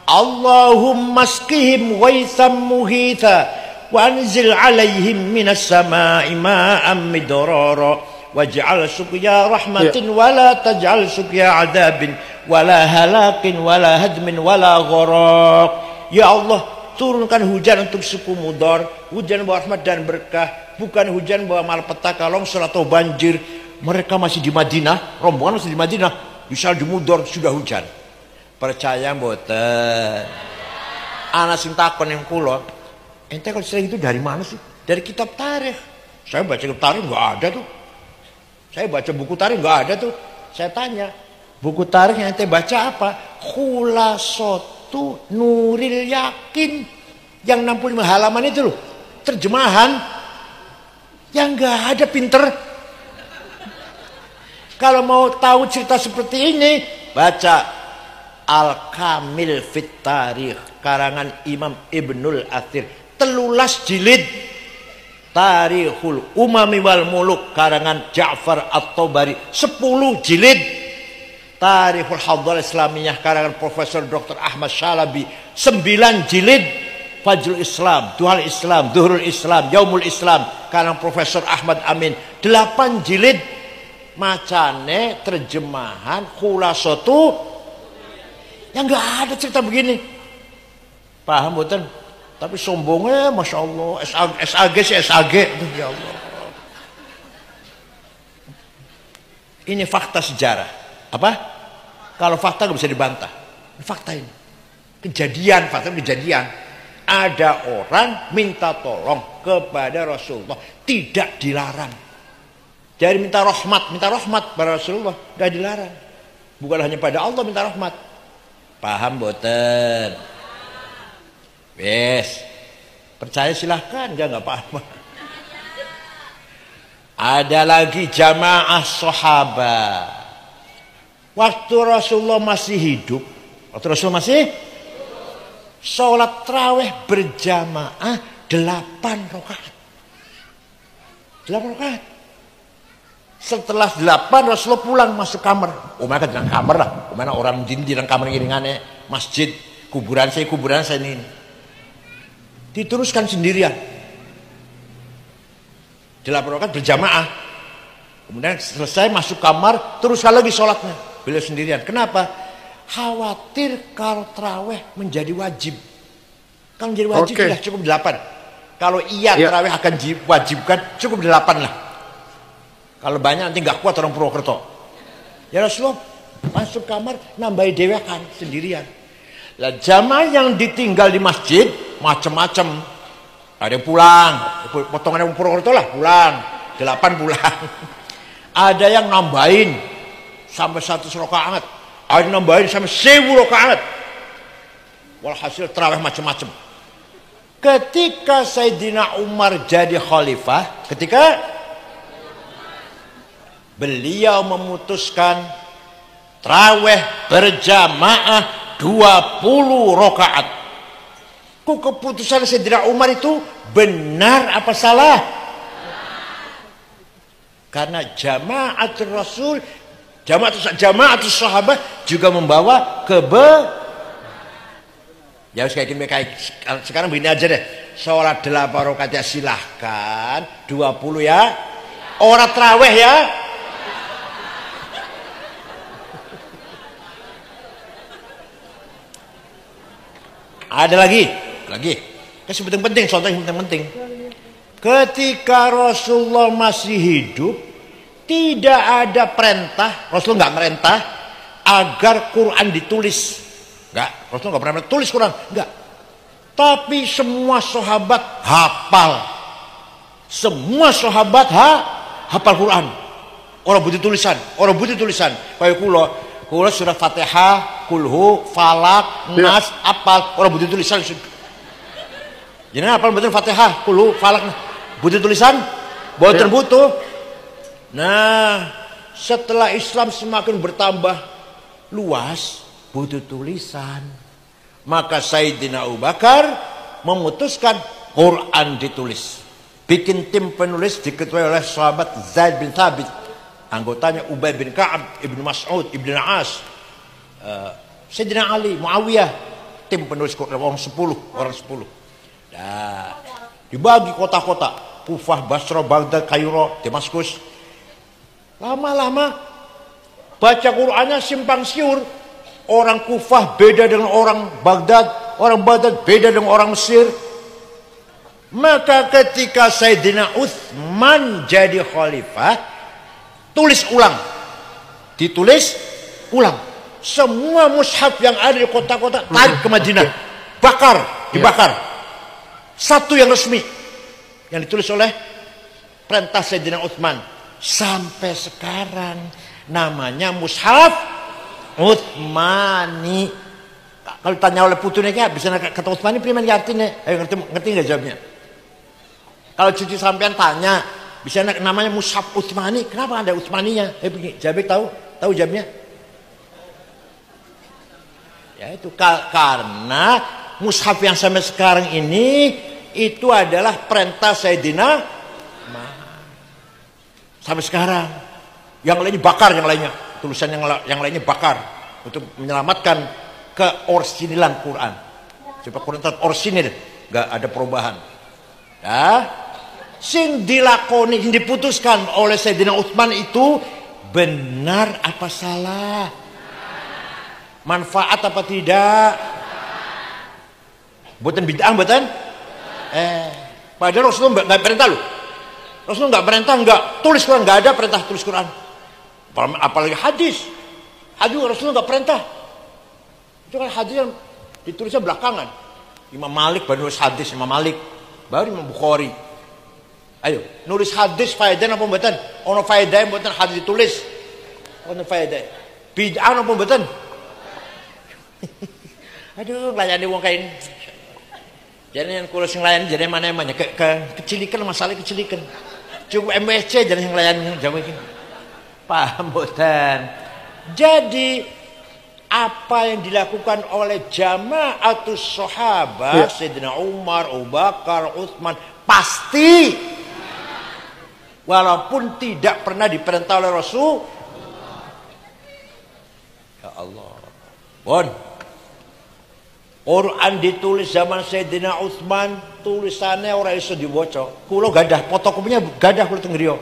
Allahumma skihim waisam muhitha wa anzil 'alaihim minas samaa'i ma'an midrara waj'al suqya rahmatin wa la taj'al suqya 'adzabin wa la halakin wa la hadmin wa la gharaq. Ya Allah, turunkan hujan untuk suku Mudar, hujan bawa rahmat dan berkah, bukan hujan bawa malapetaka, longsor atau banjir. Mereka masih di Madinah, rombongan masih di Madinah, di salju Mudar sudah hujan. Percaya mboten? Ana sing takon yang kula, ente kalau sering itu dari mana sih? Dari kitab tarikh. Saya baca kitab tarikh enggak ada tuh. Saya baca buku tarikh enggak ada tuh. Saya tanya, buku tarikh yang ente baca apa? Khulasatu Nuril Yakin. Yang 65 halaman itu loh. Terjemahan yang enggak ada, pinter. Kalau mau tahu cerita seperti ini, baca Al-Kamil Fit Tarikh karangan Imam Ibnul Athir, 13 jilid. Tarikhul Umami wal Muluk karangan Ja'far At-Tabari, 10 jilid. Tarikhul Hadalah Islamiyah karangan Profesor Dr. Ahmad Syalabi, 9 jilid. Fajrul Islam, Duhal Islam, Duhurul Islam, Yaumul Islam karangan Profesor Ahmad Amin, 8 jilid. Macane terjemahan Khulasatu yang enggak ada cerita begini. Paham betul? Tapi sombongnya Masya Allah, SAG sih SAG. Ya Allah. Ini fakta sejarah. Apa? Kalau fakta nggak bisa dibantah. Ini fakta ini. Kejadian, fakta kejadian. Ada orang minta tolong kepada Rasulullah, tidak dilarang. Jadi minta rahmat pada Rasulullah, nggak dilarang. Bukan hanya pada Allah minta rahmat. Paham boten? Yes. Percaya silahkan, nggak paham. Ada lagi jamaah sahabat. Waktu Rasulullah masih hidup, sholat tarawih berjamaah 8 rakaat. 8 rakaat. Setelah 8 Rasulullah pulang masuk kamar. Mereka di dalam kamar lah. Mana orang di dalam kamar iringannya masjid, kuburan saya ini. Diteruskan sendirian. 8 rakaat berjamaah. Kemudian selesai masuk kamar, teruskan lagi sholatnya. Beliau sendirian. Kenapa? Khawatir kalau tarawih menjadi wajib. Kalau menjadi wajib sudah cukup 8. Kalau tarawih akan diwajibkan cukup 8 lah. Kalau banyak nanti nggak kuat orang Purwokerto. Ya Rasulullah masuk kamar nambahi dewekan sendirian. Lah jamaah yang ditinggal di masjid macam-macam. Ada yang pulang, potongan yang Purwokerto lah pulang, 8 pulang. Ada yang nambahin sampai 100 rakaat. Ada yang nambahin sampai 1000 rakaat. Walhasil tarawih macam-macam. Ketika Sayyidina Umar jadi khalifah, beliau memutuskan tarawih berjamaah 20 rakaat. Kok keputusan Sayyidina Umar itu benar apa salah? Karena jamaatul Rasul, jamaatul sahabat juga membawa ya kayak sekarang begini aja deh. Sholat 8 rakaat ya silahkan, 20 ya. Orang tarawih ya. Ada lagi. Kasih penting-penting, contoh yang penting-penting. Ketika Rasulullah masih hidup, tidak ada perintah, Rasulullah nggak merintah agar Quran ditulis. Nggak, Rasulullah nggak pernah tulis Quran, nggak. Tapi semua sahabat hafal. Semua sahabat hafal Quran. Orang butuh tulisan. Kayak kula surat Fatihah, Kulhu, Falak, Nas, apal, orang butuh tulisan. Jadi apal betul Fatihah, Kulhu, Falak, butuh tulisan? Boten butuh. Nah, setelah Islam semakin bertambah luas, butuh tulisan. Maka Sayyidina Abu Bakar memutuskan Quran ditulis. Bikin tim penulis diketuai oleh sahabat Zaid bin Thabit. Anggotanya Ubay bin Ka'ab, Ibnu Mas'ud, Ibnu As, Sayyidina Ali, Muawiyah, tim penulis Quran orang 10. Nah, dibagi kota-kota, Kufah, Basra, Baghdad, Kairo, Damaskus. Lama-lama baca Qur'annya simpang siur. Orang Kufah beda dengan orang Baghdad beda dengan orang Mesir. Maka ketika Sayyidina Utsman jadi khalifah, ditulis ulang semua mushaf yang ada di kota-kota, tarik ke Madinah, dibakar. Satu yang resmi yang ditulis oleh perintah Sayyidina Utsman. Sampai sekarang namanya mushaf Utsmani. Kalau tanya oleh putune ki bisa kata Utsmani primen artinya? Ayo ngerti enggak jawabnya? Kalau cucu sampean tanya, bisa namanya mushaf Utsmani, kenapa ada Utsmaninya? Jabir tahu jawabnya? Ya itu karena mushaf yang sampai sekarang ini itu adalah perintah Sayyidina sampai sekarang. Yang lainnya bakar, tulisan yang lainnya bakar untuk menyelamatkan keorsinilan Quran. Supaya Quran tetap orsinil, enggak ada perubahan. Ya. Sing dilakoni, sing diputuskan oleh Sayyidina Utsman itu benar apa salah? Manfaat apa tidak? Buatan bid'ah, buatan? Padahal Rasulullah nggak perintah loh. Rasulullah nggak perintah, nggak tulis Quran, nggak ada perintah tulis Quran. Apalagi hadis. Hadis Rasulullah nggak perintah. Itu kan hadis yang ditulisnya belakangan. Imam Malik baru nulis hadis, Imam Malik baru Imam Bukhari. Ayo, nulis hadis faedah apa mboten? Ono faedah mboten hadis ditulis. Ono faedah. Bid'ah apa mboten? Aduh, nglayani wong kain. Jadi yang kula sing nglayani jadi mana-mana kecilikan masalah kecilikan. Cukup MSC jadi yang nglayani jamu iki. Paham mboten? Jadi apa yang dilakukan oleh jamaatus sahabat Sayyidina Umar, Abu Bakar, Utsman pasti walaupun tidak pernah diperintah oleh Rasul. Ya Allah. Bon. Quran ditulis zaman Sayyidina Utsman, tulisannya ora iso diwaca. Kula gadah fotokopinya, gadah kula teng griya.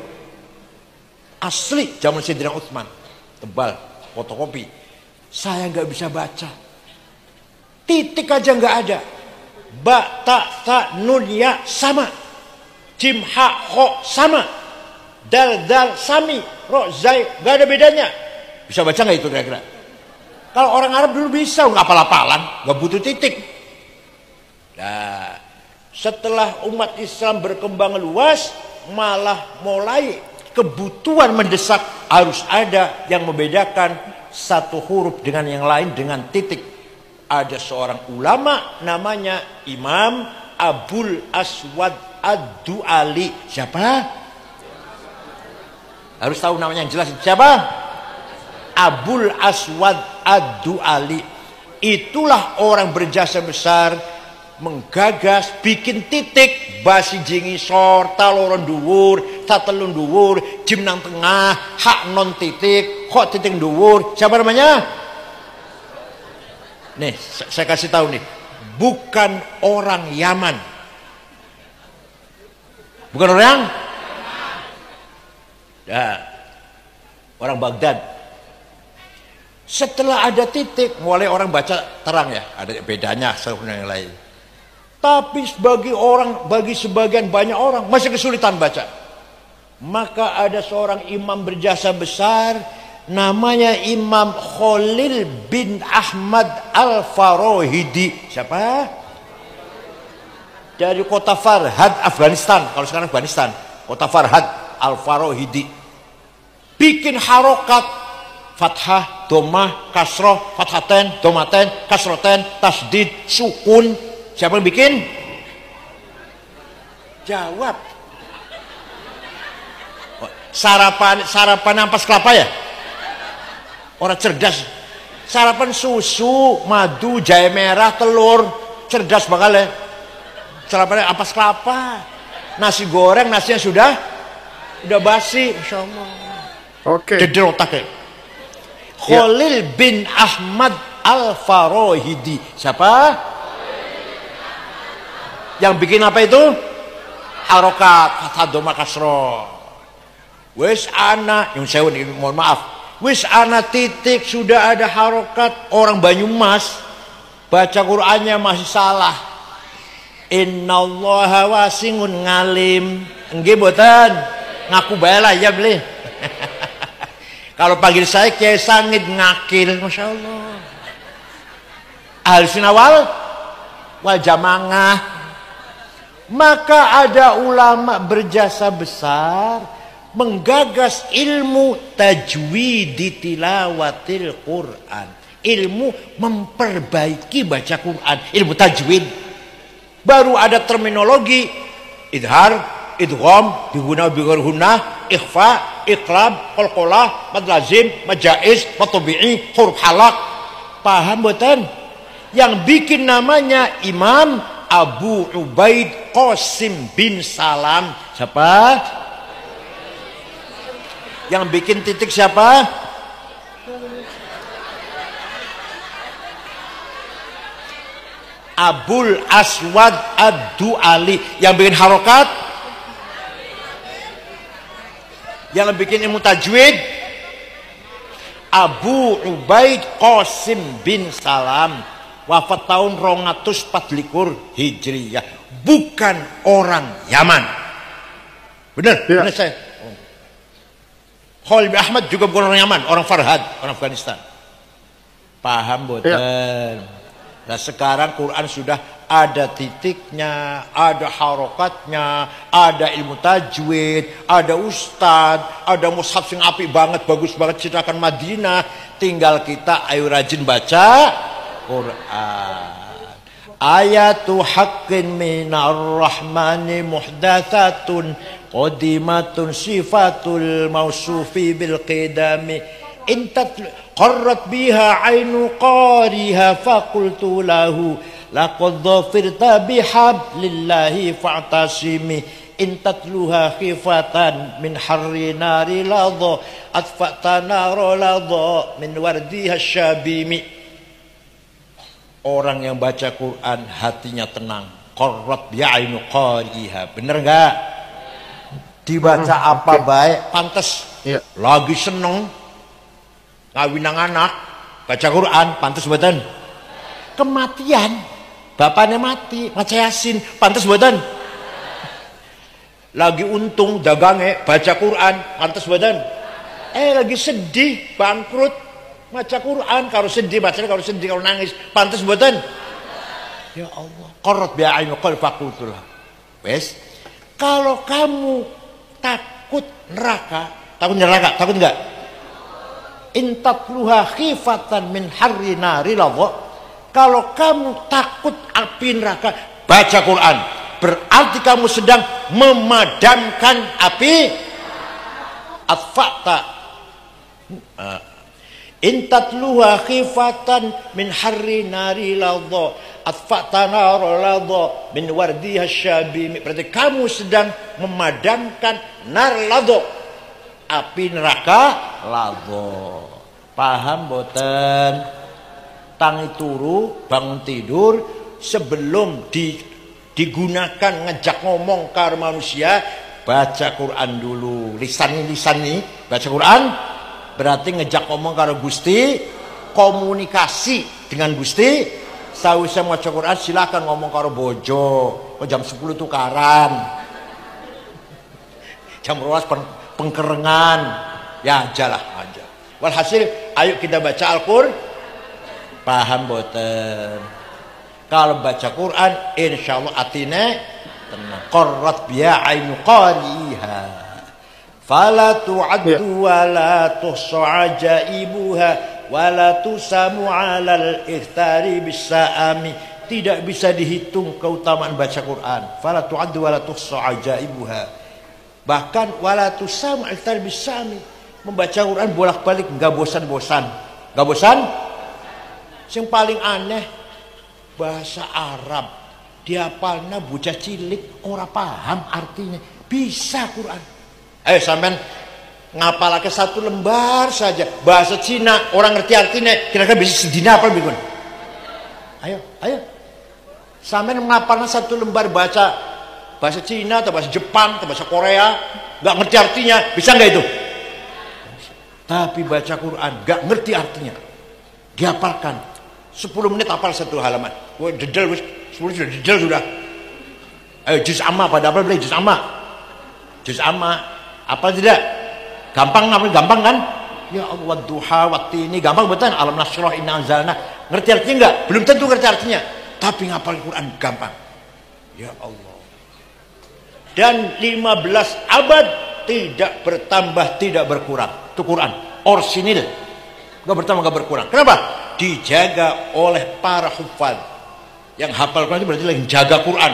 Asli zaman Sayyidina Utsman. Tebal, fotokopi. Saya nggak bisa baca. Titik aja nggak ada. Ba, ta, nun, ya sama. Jim, ha, ho sama. Dal, sami. Ro, zai, nggak ada bedanya. Bisa baca nggak itu kira-kira? Kalau orang Arab dulu bisa, nggak hafal-hafalan, nggak butuh titik. Nah, setelah umat Islam berkembang luas, malah mulai kebutuhan mendesak harus ada yang membedakan satu huruf dengan yang lain dengan titik. Ada seorang ulama namanya Imam Abul Aswad Ad-Du'ali. Siapa? Harus tahu namanya yang jelas. Siapa? Abul Aswad Ad-Du'ali. Itulah orang berjasa besar menggagas bikin titik basi jingi sor taloron dhuwur tatelun dhuwur jim nang tengah hak non titik kok titik dhuwur. Siapa namanya? Nih saya kasih tahu nih, bukan orang Yaman, bukan orang ya, orang Baghdad. Setelah ada titik mulai orang baca terang ya, ada bedanya satu dengan yang lain. Tapi bagi sebagian banyak orang masih kesulitan baca. Maka ada seorang imam berjasa besar namanya Imam Khalil bin Ahmad Al-Farahidi. Siapa? Dari kota Farhad, Afghanistan. Kalau sekarang Afghanistan, kota Farhad Al-Farahidi. Bikin harokat fathah, domah, kasroh, fathaten, domaten, kasroten, tasdid, sukun. Siapa yang bikin? Jawab. Sarapan ampas kelapa ya? Orang cerdas. Sarapan susu, madu, jahe merah, telur. Cerdas bakal ya. Sarapan ampas kelapa. Nasi goreng, nasinya sudah basi. Masya Allah. Oke. Jadi otaknya. Khalil bin Ahmad Al-Farahidi. Siapa? Yang bikin apa itu? harokat fathah dhamma kasroh. Wis ana yang saya mohon maaf, wis ana titik sudah ada harokat, orang Banyumas baca Qur'annya masih salah. Innallaha wasi'un ngalim. Nggih mboten? Ngaku bae lah ya beli. Kalau panggil saya Kiai Sangit ngakil, Masya Allah. Ahli Sinawal wal Jamaah. Maka ada ulama berjasa besar menggagas ilmu tajwid tilawatil Quran. Ilmu memperbaiki baca Quran, ilmu tajwid. Baru ada terminologi idhar, idgham, bihuna bigharhuna, ikhfa, iqlab, qalqalah, mad lazim, mad jaiz, mad tabi'i, huruf halaq. Paham mboten? Yang bikin namanya Imam Abu Ubaid Qasim bin Salam. Siapa? Yang bikin titik siapa? Abul Aswad Ad-Du'ali. Yang bikin harokat, yang bikin ilmu tajwid, Abu Ubaid Qasim bin Salam. Wafat tahun 224 Hijriyah. Bukan orang Yaman. Benar? Ya. Benar saya. Khalid bin Ahmad juga bukan orang Yaman, orang Farhad, orang Afghanistan. Paham boten? Ya. Nah sekarang Quran sudah ada titiknya, ada harokatnya, ada ilmu tajwid, ada ustad, ada mushaf sing apik banget, bagus banget, ceritakan Madinah. Tinggal kita ayo rajin baca Quran. Ayatu haqqin minar rahmani muhdatsatun qadimatun sifatul mausufi bil qidami intat qarrat biha ainu qariha faqultu lahu laqad dhafirta bihablillahi fa'tasimi intatluha khifatan min harri nari ladha atfa'ta nara ladha min wardiha syabimi. Orang yang baca Quran hatinya tenang. Qarrat bi'ainu qariha. Bener enggak? Dibaca apa baik pantas. Ya. Lagi seneng ngawinang anak baca Quran pantas mboten? Kematian bapaknya mati maca Yasin pantas mboten? Lagi untung dagangnya baca Quran pantas mboten? Lagi sedih bangkrut maca Quran, kalau sedih bacanya, kalau sedih, kalau nangis pantas mboten? Ya Allah, qarrat bi'ainu qal faqutullah. Wes, kalau kamu takut neraka, takut enggak? Intatluha khifatan min harri nari ladha. Kalau kamu takut api neraka, baca Quran. Berarti kamu sedang memadamkan api atfa'ta. Intatluha khifatan min harri nari ladha atfa'ta nara ladha min wardiha syabimi. Berarti kamu sedang memadamkan nar ladha, api neraka ladha. Paham boten? Tangi turu bangun tidur sebelum digunakan ngejak ngomong karo manusia, baca Quran dulu. Lisan baca Quran berarti ngejak ngomong karo Gusti, komunikasi dengan Gusti. Sawisé maca Quran silakan ngomong karo bojo. Jam 10 tukaran, jam 12 pengkerengan, ya ajalah aja. Walhasil ayo kita baca Al-Qur'an. Paham boten? Kalau baca Quran insyaallah atine tenang. Qarrat biya ainu qariha fala tu'addu wa la tuhsa ajaibuha wa la tusamu 'alal ikhtari bisaami. Tidak bisa dihitung keutamaan baca Quran. Fala tu'addu wa la tuhsa ajaibuha. Bahkan wa la tusamu 'alal ikhtari bisaami. Membaca Quran bolak-balik enggak bosan-bosan. Enggak bosan? Yang paling aneh bahasa Arab dihafalna bocah cilik ora paham artinya, bisa Quran. Ayo sampean ngapalake satu lembar saja bahasa Cina, orang ngerti artinya, kira-kira bisa sedina apa bingung? Ayo sampean ngapalna satu lembar baca bahasa Cina atau bahasa Jepang atau bahasa Korea, nggak ngerti artinya, bisa nggak itu? Tapi baca Quran nggak ngerti artinya, dihafalkan 10 menit hafal satu halaman. Wah, dedel 10 sudah dedel sudah. Juz amma pada apa beli juz amma? Juz amma apa tidak? Gampang apa? Gampang kan? Ya Allah, duha waktu ini gampang betul. Alam nasroh inna anzalna. Ngerti artinya enggak? Belum tentu ngerti artinya. Tapi ngapal Quran gampang. Ya Allah. Dan 15 abad tidak bertambah, tidak berkurang. Itu Quran. Orsinil. Enggak bertambah, enggak berkurang. Kenapa? Dijaga oleh para hufal. Yang hafal Quran itu berarti lagi jaga Quran.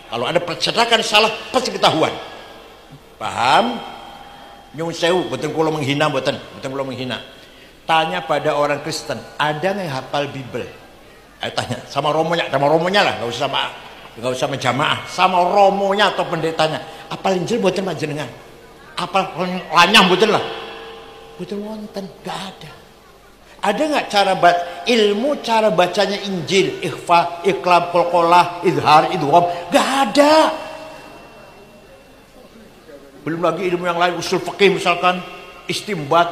Kalau ada percetakan salah, pasti ketahuan. Paham? Nyun sewu, betul kalau menghina, betul kalau menghina. Tanya pada orang Kristen, ada nggak yang hafal Bible? Ayo tanya, sama romonya lah, nggak usah sama jamaah, sama romonya atau pendetanya. Apal Injil betul mah jenengan? Apal lanyang betul lah, betul wonten, nggak ada. Ada nggak ilmu cara bacanya Injil, ikhfa, iqlab, qalqalah, idhar, idgham? Nggak ada. Belum lagi ilmu yang lain, usul fikih misalkan, istimbat,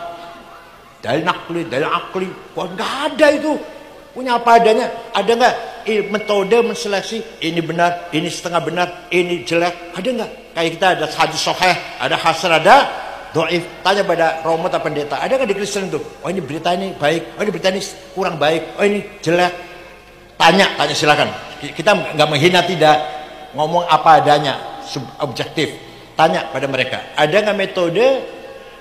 dalil nakli, dalil akli. Wah, nggak ada itu. Punya apa adanya. Ada nggak metode menseleksi, ini benar, ini setengah benar, ini jelek? Ada nggak? Kayak kita ada hadis sahih, ada hasan, ada dhaif. Tanya pada romo atau pendeta, ada nggak di Kristen itu? Oh, ini berita ini baik, oh ini berita ini kurang baik, oh ini jelek. Tanya silakan. Kita nggak menghina, tidak, ngomong apa adanya, objektif. Tanya pada mereka, ada nggak metode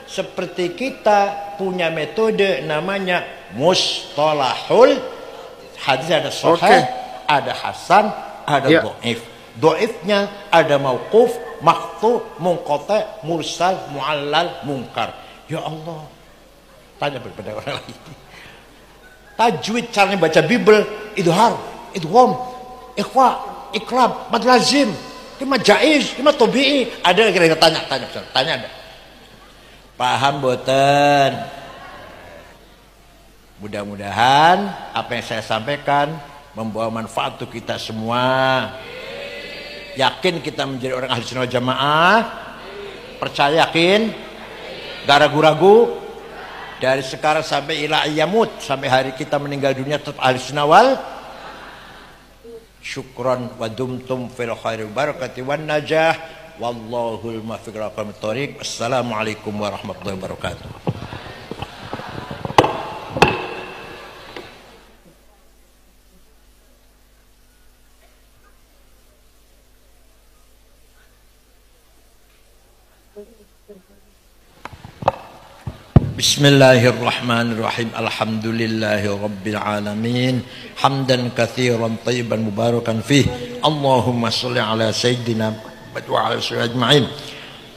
seperti kita punya metode namanya mustalahul hadis, ada sahih, ada hasan, ada dhaif. Dhaifnya ada mauquf, maqtu, munqati, mursal, muallal, munkar. Ya Allah, tanya pada orang lain. Tajwid caranya baca Bible, idhar, idgham, ikhfa, iqlab, mad lazim. Ini jaiz, ini tobi'i. Ada kira-kira tanya ada. Paham boten? Mudah-mudahan apa yang saya sampaikan membawa manfaat untuk kita semua. Yakin kita menjadi orang ahli sunnah jamaah? Percaya, yakin? Gak ragu-ragu? Dari sekarang sampai ila ayyamut, sampai hari kita meninggal dunia tetap ahli sunnah wal. Syukran wa dumtum fil khairi barakati wan najah wallahul muwaffiq ila aqwamit thoriq. Assalamualaikum warahmatullahi wabarakatuh. Bismillahirrahmanirrahim. Alhamdulillahi rabbil alamin. Hamdan katsiran thayyiban mubarakan fih. Allahumma shalli ala sayyidina Muhammad wa ala alihi ajma'in.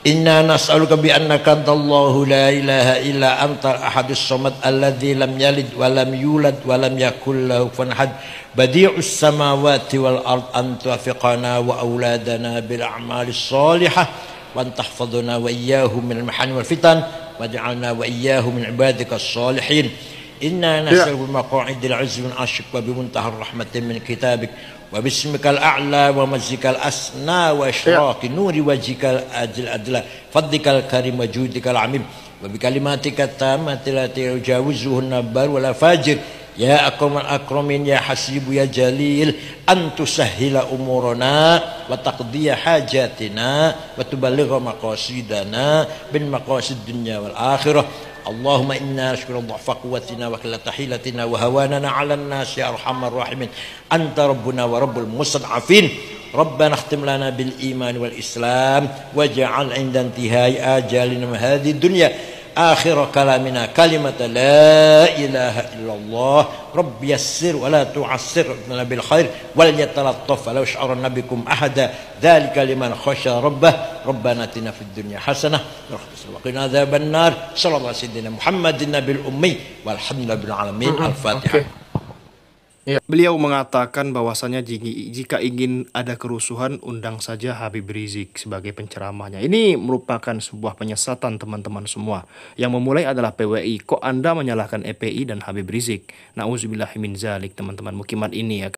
Inna nas'aluka bi annaka antallahu la ilaha illa anta ahadus samad alladzi lam yalid wa lam yulad wa lam yakul lahu kufuwan ahad. Badi'us samawati wal ard an tuwaffiqana wa auladana bil a'malis shalihah wa an tahfadhana wa iyyahum minal mahani wal fitan waj'alna wa iyyahum min ibadikas shalihin. Inna nas'aluka maq'idil 'izzi min asyik wa bimuntahar rahmatin min kitabik wa bismikal a'la wa mazikal asna wa isyraqi nuri wajhikal adil adla fadlikal karim wa judikal amim wa bikalimatika tammati la tujawizuhunna bar wala fajir ya akramal akramin ya hasibu ya jalil antusahhila umurana wa taqdiya hajatina wa tuballigha maqasidana bin maqasid dunya wal akhirah. Allahumma inna nashkuru dha'fa quwwatina wa qillata hilatina wa hawanana 'alan nas ya arhamar rahimin. Anta rabbuna wa rabbul mustad'afin. Rabbana khtim lana bil iman wal islam waj'al 'inda intihai ajalina min hadhihi dunya akhir kalamina kalimata la ilaha illallah. Rabbi yassir wa la tu'assir lana bil khair wal yatalattaf wa la yash'urun bikum ahada dzalika liman khasya rabbah. Rabbana atina fid dunya hasanah wa qina adzaban nar. Sallallahu alaihi Muhammadin nabil ummi walhamdulillahi rabbil alamin. Al-Fatihah. Beliau mengatakan bahwasannya jika ingin ada kerusuhan, undang saja Habib Rizik sebagai penceramahnya. Ini merupakan sebuah penyesatan teman-teman semua. Yang memulai adalah PWI. Kok Anda menyalahkan EPI dan Habib Rizik? Nauzubillahi min zalik, teman-teman. Mukimat ini ya.